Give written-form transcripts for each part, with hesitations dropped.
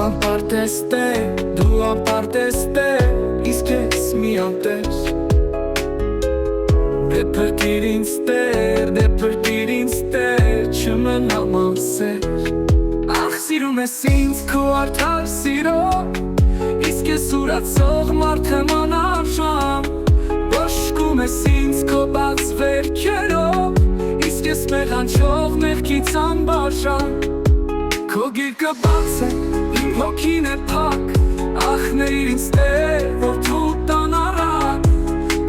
դու անպարտեստ է, իսկ ես միանտես Դե պրտիր ինձ տեր, չմնալ մանսեր Ախ սիրում ես ինձ քո արդար սիրով Իսկ ես ուրացող մարդ եմ անարժան Բժշկում ես ինձ քո բաց վերքերով Իսկ ես մեղանչող մեղքից անբաժան Քո գիրկը բաց է, իմ հոգին է փակ Ախներ ինձ տեր, որ դու տան առակ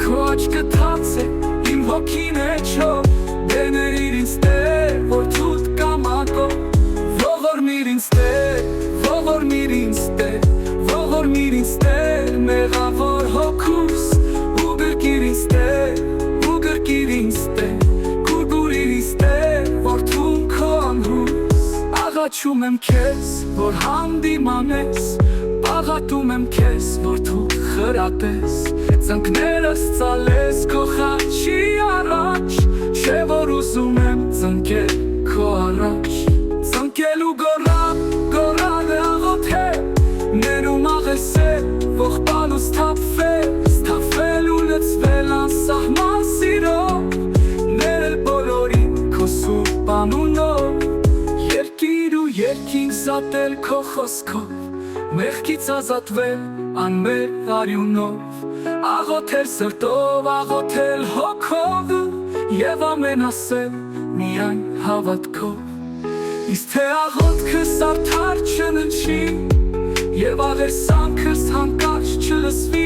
Քո աչքը թաց է, իմ հոգին է չով Դեներիր ինձ տեր, որ դու կամակով Ողորմիր ինձ տեր, մեղավոր հոգուս Ու գրկիր ինձ տեր, Գուրգուրիր ինձ տեր, որ դու քո անհուս Աղաչում եմ քեզ, որ հանդիմանես Աղատում եմ քեզ, որ դու խրատես Ծնկներս ծալես քո խաչի առաջ Չէ որ ուզում եմ ծնկել քո առաջ Ծնկելու գորալ է աղոթել Ներում աղեսել, ողբալ ու Սթափվել ու լծվել անսահման սիրով Ներել բոլորին քո սուրբ անունով Երկիր ու երկինք զատել քո խոսքով Մեղքից ազատվել անմեր արյունով Աղոթել սրտով, աղոթել հոգով Եվ ամեն ասել միայն հավատքով Իսկ թե աղոթքս արդար չննչի Եվ աղերսանքս հանկարծ չլսվի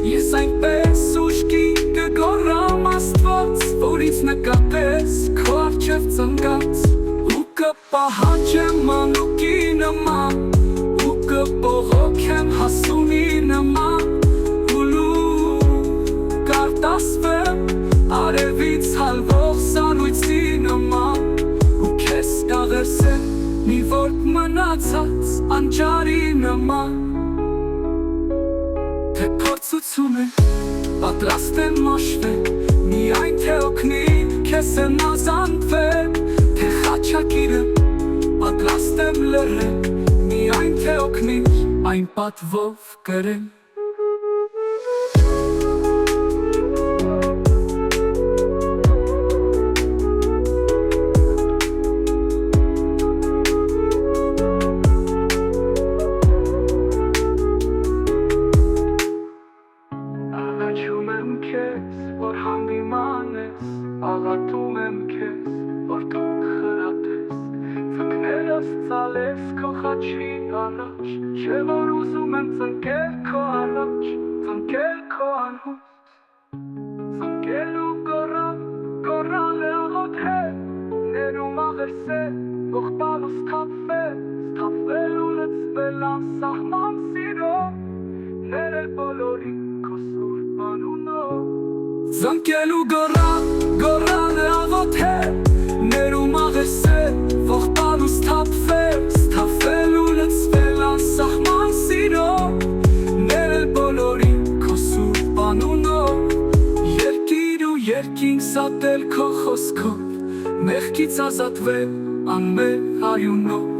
Ես այնպես ուժգի կգոռամ Աստված Որ ինձ նկատես քո առջև ծնկած Ու կպահանջեմ մանուկի նման Ու կբողոքեմ հասունի նման Ու կարտասվեմ արևից հալվող սանույցի նման Ու քեզ կաղերսեմ մի որդ մնացած անջարի նման Թե փորձություն է, պատրաստ եմ մաշվել Միայն թե օգնի քեզ եմ ազանվել Թե խաչակիր եմ, պատրաստ եմ լռել Միայն թե օգնիր այն պատվով կրեմ Որ հանդիման ես, աղատում եմ քեզ, որ դու խրատես Ծնկներս ծալես քո խաչի առաջ Չէ որ ուզում եմ ծնկել քո առաջ Ծնկել քո անհուս Ծնկելու գոռալ է աղոթել Ներում աղերսել, ողբալ ու Սթափվել ու լծվել անսահման սիրով Ներել բոլորին քո սուրբ անունով Ծնկելու գոռալ է աղոթել Ներում աղերսել, ողբալ ու Սթափվել ու լծվել անսահման սիրով Ներել բոլորին քո սուրբ անունով Երկիր ու երկինք զատել քո խոսքով Մեղքից ազատվել անմեր արյունով